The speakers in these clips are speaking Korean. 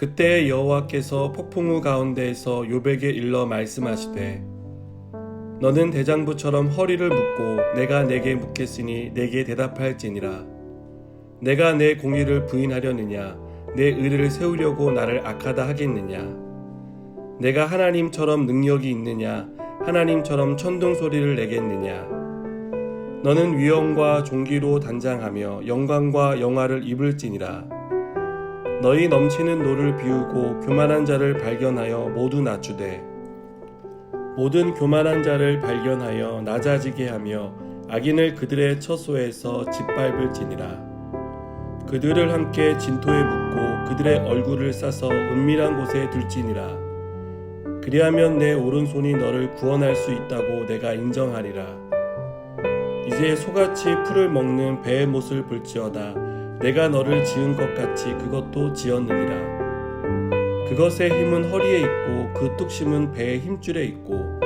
그때 여호와께서 폭풍우 가운데에서 욥에게 일러 말씀하시되 너는 대장부처럼 허리를 묶고 내가 내게 묻겠으니 내게 대답할지니라. 내가 내 공의를 부인하려느냐 내 의를 세우려고 나를 악하다 하겠느냐. 내가 하나님처럼 능력이 있느냐 하나님처럼 천둥 소리를 내겠느냐. 너는 위엄과 존귀로 단장하며 영광과 영화를 입을지니라. 너희 넘치는 노를 비우고 교만한 자를 발견하여 모두 낮추되 모든 교만한 자를 발견하여 낮아지게 하며 악인을 그들의 처소에서 짓밟을지니라. 그들을 함께 진토에 묻고 그들의 얼굴을 싸서 은밀한 곳에 둘지니라. 그리하면 내 오른손이 너를 구원할 수 있다고 내가 인정하리라. 이제 소같이 풀을 먹는 배의 못을 볼지어다. 내가 너를 지은 것 같이 그것도 지었느니라. 그것의 힘은 허리에 있고 그 뚝심은 배의 힘줄에 있고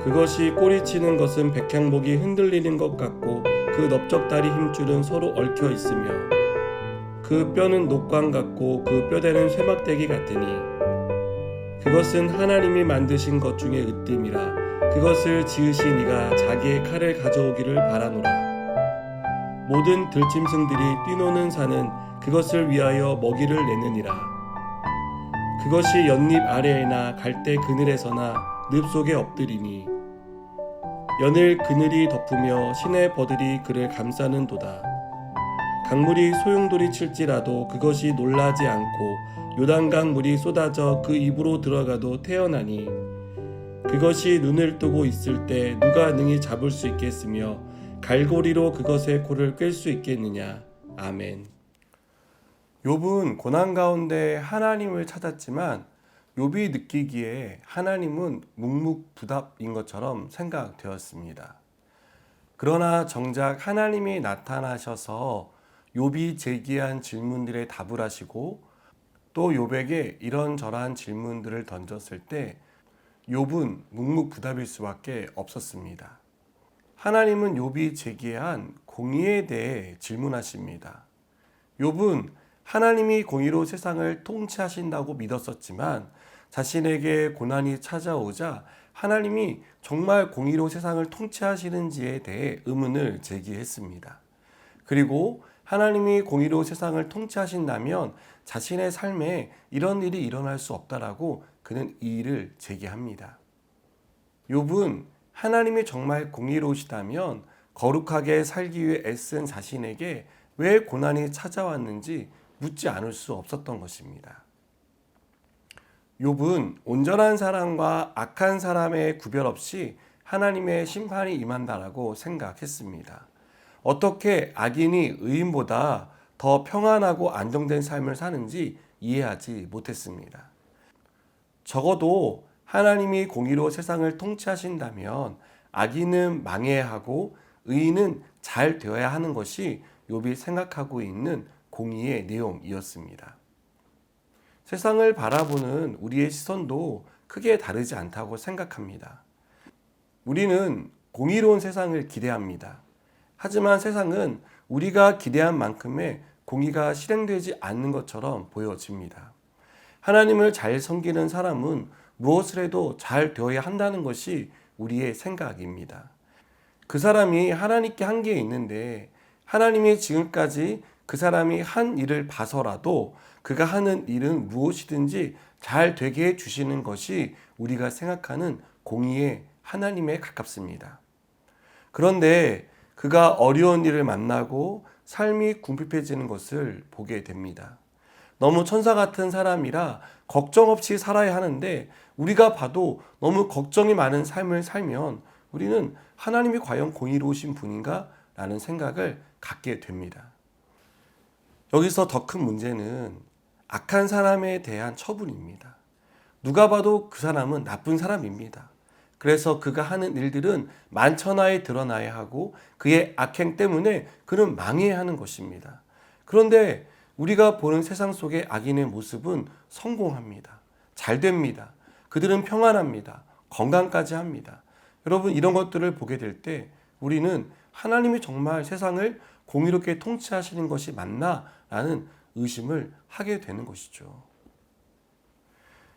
그것이 꼬리치는 것은 백향목이 흔들리는 것 같고 그 넓적다리 힘줄은 서로 얽혀 있으며 그 뼈는 녹광 같고 그 뼈대는 쇠막대기 같으니 그것은 하나님이 만드신 것 중에 으뜸이라. 그것을 지으신 이가 자기의 칼을 가져오기를 바라노라. 모든 들짐승들이 뛰노는 산은 그것을 위하여 먹이를 내느니라. 그것이 연잎 아래에나 갈대 그늘에서나 늪 속에 엎드리니 연을 그늘이 덮으며 시내 버들이 그를 감싸는도다. 강물이 소용돌이 칠지라도 그것이 놀라지 않고 요단강 물이 쏟아져 그 입으로 들어가도 태어나니 그것이 눈을 뜨고 있을 때 누가 능히 잡을 수 있겠으며 갈고리로 그것의 코를 꿰 수 있겠느냐. 아멘. 욥은 고난 가운데 하나님을 찾았지만 욥이 느끼기에 하나님은 묵묵부답인 것처럼 생각되었습니다. 그러나 정작 하나님이 나타나셔서 욥이 제기한 질문들에 답을 하시고 또 욥에게 이런저런 질문들을 던졌을 때 욥은 묵묵부답일 수밖에 없었습니다. 하나님은 욥이 제기한 공의에 대해 질문하십니다. 욥은 하나님이 공의로 세상을 통치하신다고 믿었었지만 자신에게 고난이 찾아오자 하나님이 정말 공의로 세상을 통치하시는지에 대해 의문을 제기했습니다. 그리고 하나님이 공의로 세상을 통치하신다면 자신의 삶에 이런 일이 일어날 수 없다라고 그는 이의를 제기합니다. 욥은 하나님이 정말 공의로우시다면 거룩하게 살기 위해 애쓴 자신에게 왜 고난이 찾아왔는지 묻지 않을 수 없었던 것입니다. 욥은 온전한 사람과 악한 사람의 구별 없이 하나님의 심판이 임한다라고 생각했습니다. 어떻게 악인이 의인보다 더 평안하고 안정된 삶을 사는지 이해하지 못했습니다. 적어도 하나님이 공의로 세상을 통치하신다면 악인은 망해야 하고 의인은 잘 되어야 하는 것이 욥이 생각하고 있는 공의의 내용이었습니다. 세상을 바라보는 우리의 시선도 크게 다르지 않다고 생각합니다. 우리는 공의로운 세상을 기대합니다. 하지만 세상은 우리가 기대한 만큼의 공의가 실행되지 않는 것처럼 보여집니다. 하나님을 잘 섬기는 사람은 무엇을 해도 잘 되어야 한다는 것이 우리의 생각입니다. 그 사람이 하나님께 한계에 있는데 하나님이 지금까지 그 사람이 한 일을 봐서라도 그가 하는 일은 무엇이든지 잘 되게 해주시는 것이 우리가 생각하는 공의의 하나님에 가깝습니다. 그런데 그가 어려운 일을 만나고 삶이 궁핍해지는 것을 보게 됩니다. 너무 천사 같은 사람이라 걱정 없이 살아야 하는데 우리가 봐도 너무 걱정이 많은 삶을 살면 우리는 하나님이 과연 공의로우신 분인가? 라는 생각을 갖게 됩니다. 여기서 더 큰 문제는 악한 사람에 대한 처분입니다. 누가 봐도 그 사람은 나쁜 사람입니다. 그래서 그가 하는 일들은 만천하에 드러나야 하고 그의 악행 때문에 그는 망해야 하는 것입니다. 그런데 우리가 보는 세상 속의 악인의 모습은 성공합니다. 잘 됩니다. 그들은 평안합니다. 건강까지 합니다. 여러분, 이런 것들을 보게 될 때 우리는 하나님이 정말 세상을 공의롭게 통치하시는 것이 맞나? 라는 의심을 하게 되는 것이죠.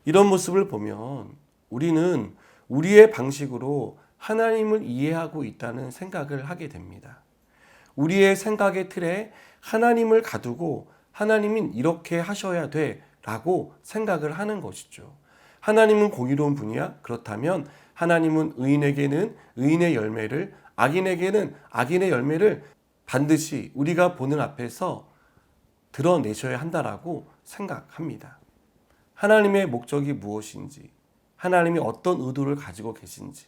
이런 모습을 보면 우리는 우리의 방식으로 하나님을 이해하고 있다는 생각을 하게 됩니다. 우리의 생각의 틀에 하나님을 가두고 하나님은 이렇게 하셔야 돼 라고 생각을 하는 것이죠. 하나님은 공의로운 분이야? 그렇다면 하나님은 의인에게는 의인의 열매를, 악인에게는 악인의 열매를 반드시 우리가 보는 앞에서 드러내셔야 한다라고 생각합니다. 하나님의 목적이 무엇인지, 하나님이 어떤 의도를 가지고 계신지,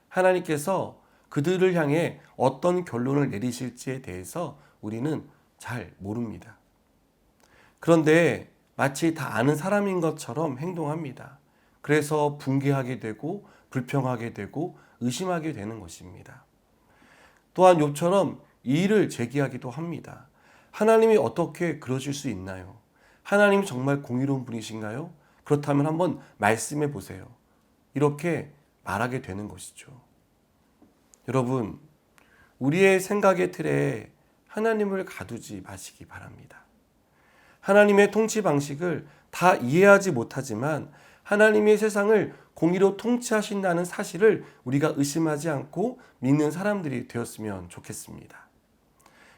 하나님께서 그들을 향해 어떤 결론을 내리실지에 대해서 우리는 잘 모릅니다. 그런데 마치 다 아는 사람인 것처럼 행동합니다. 그래서 붕괴하게 되고 불평하게 되고 의심하게 되는 것입니다. 또한 욥처럼 이의를 제기하기도 합니다. 하나님이 어떻게 그러실 수 있나요? 하나님이 정말 공의로운 분이신가요? 그렇다면 한번 말씀해 보세요. 이렇게 말하게 되는 것이죠. 여러분, 우리의 생각의 틀에 하나님을 가두지 마시기 바랍니다. 하나님의 통치 방식을 다 이해하지 못하지만 하나님의 세상을 공의로 통치하신다는 사실을 우리가 의심하지 않고 믿는 사람들이 되었으면 좋겠습니다.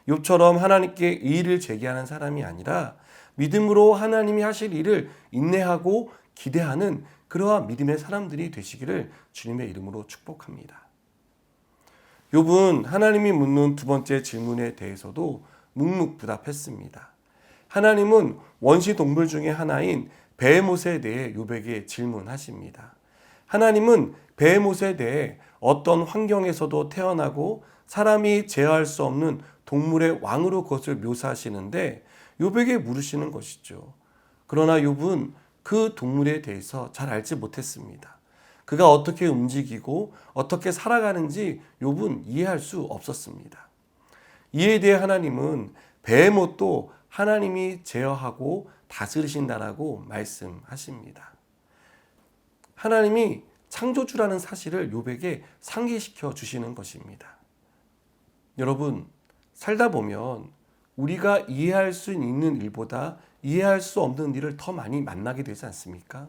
욥처럼 하나님께 의의를 제기하는 사람이 아니라 믿음으로 하나님이 하실 일을 인내하고 기대하는 그러한 믿음의 사람들이 되시기를 주님의 이름으로 축복합니다. 욥은 하나님이 묻는 두 번째 질문에 대해서도 묵묵부답했습니다. 하나님은 원시 동물 중에 하나인 베헤못에 대해 욥에게 질문하십니다. 하나님은 베헤못에 대해 어떤 환경에서도 태어나고 사람이 제어할 수 없는 동물의 왕으로 그것을 묘사하시는데 욥에게 물으시는 것이죠. 그러나 욥은 그 동물에 대해서 잘 알지 못했습니다. 그가 어떻게 움직이고 어떻게 살아가는지 욥은 이해할 수 없었습니다. 이에 대해 하나님은 베헤못도 하나님이 제어하고 다스리신다라고 말씀하십니다. 하나님이 창조주라는 사실을 욥에게 상기시켜 주시는 것입니다. 여러분, 살다 보면 우리가 이해할 수 있는 일보다 이해할 수 없는 일을 더 많이 만나게 되지 않습니까?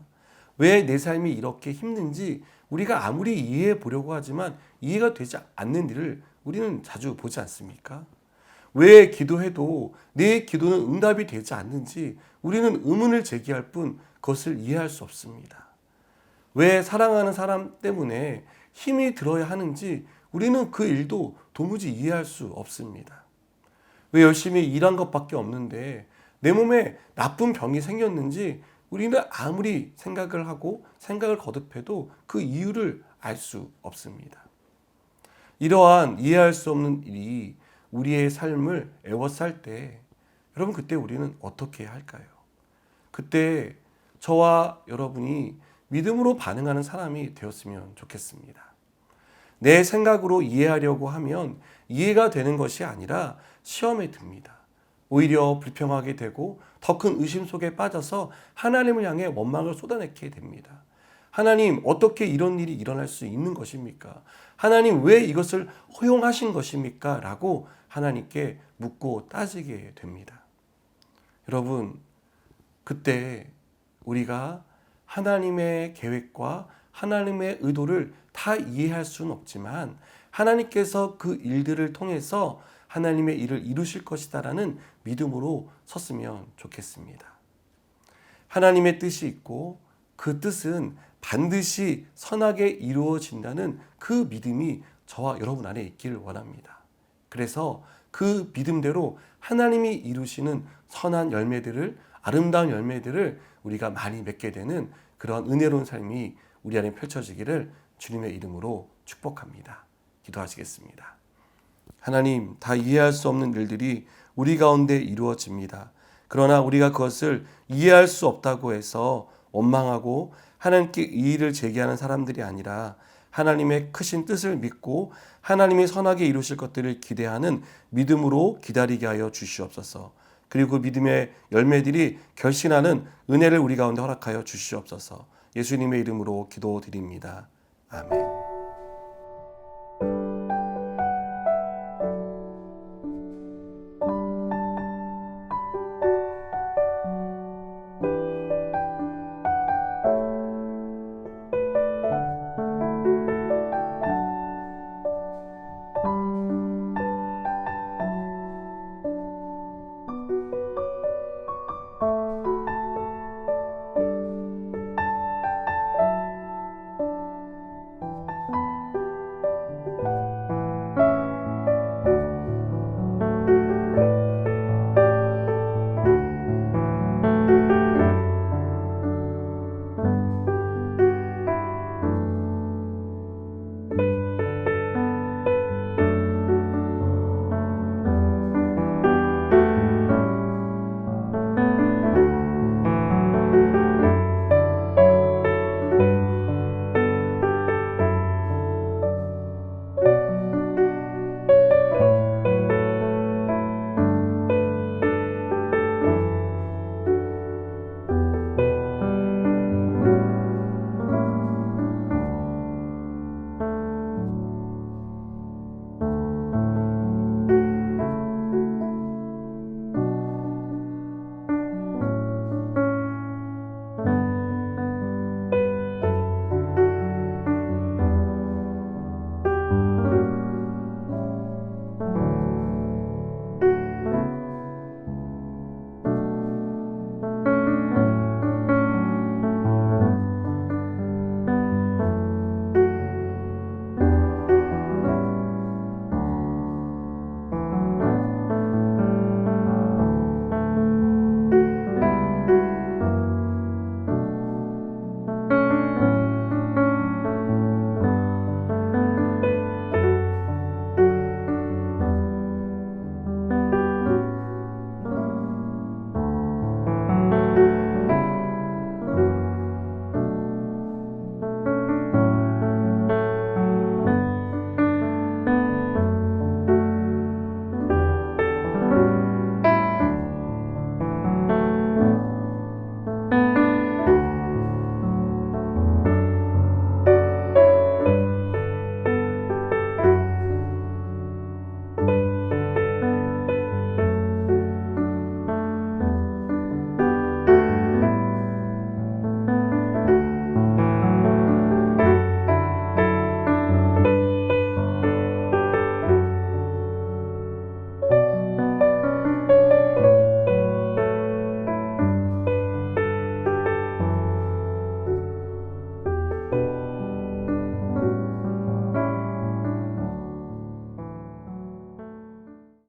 왜 내 삶이 이렇게 힘든지 우리가 아무리 이해해 보려고 하지만 이해가 되지 않는 일을 우리는 자주 보지 않습니까? 왜 기도해도 내 기도는 응답이 되지 않는지 우리는 의문을 제기할 뿐 그것을 이해할 수 없습니다. 왜 사랑하는 사람 때문에 힘이 들어야 하는지 우리는 그 일도 도무지 이해할 수 없습니다. 왜 열심히 일한 것밖에 없는데 내 몸에 나쁜 병이 생겼는지 우리는 아무리 생각을 하고 생각을 거듭해도 그 이유를 알 수 없습니다. 이러한 이해할 수 없는 일이 우리의 삶을 애워쌀 때 여러분 그때 우리는 어떻게 해야 할까요? 그때 저와 여러분이 믿음으로 반응하는 사람이 되었으면 좋겠습니다. 내 생각으로 이해하려고 하면 이해가 되는 것이 아니라 시험에 듭니다. 오히려 불평하게 되고 더 큰 의심 속에 빠져서 하나님을 향해 원망을 쏟아내게 됩니다. 하나님, 어떻게 이런 일이 일어날 수 있는 것입니까? 하나님, 왜 이것을 허용하신 것입니까? 라고 하나님께 묻고 따지게 됩니다. 여러분, 그때 우리가 하나님의 계획과 하나님의 의도를 다 이해할 수는 없지만 하나님께서 그 일들을 통해서 하나님의 일을 이루실 것이다라는 믿음으로 섰으면 좋겠습니다. 하나님의 뜻이 있고 그 뜻은 반드시 선하게 이루어진다는 그 믿음이 저와 여러분 안에 있기를 원합니다. 그래서 그 믿음대로 하나님이 이루시는 선한 열매들을, 아름다운 열매들을 우리가 많이 맺게 되는 그런 은혜로운 삶이 우리 안에 펼쳐지기를 주님의 이름으로 축복합니다. 기도하시겠습니다. 하나님, 다 이해할 수 없는 일들이 우리 가운데 이루어집니다. 그러나 우리가 그것을 이해할 수 없다고 해서 원망하고 하나님께 이의를 제기하는 사람들이 아니라 하나님의 크신 뜻을 믿고 하나님이 선하게 이루실 것들을 기대하는 믿음으로 기다리게 하여 주시옵소서. 그리고 믿음의 열매들이 결실하는 은혜를 우리 가운데 허락하여 주시옵소서. 예수님의 이름으로 기도드립니다. 아멘.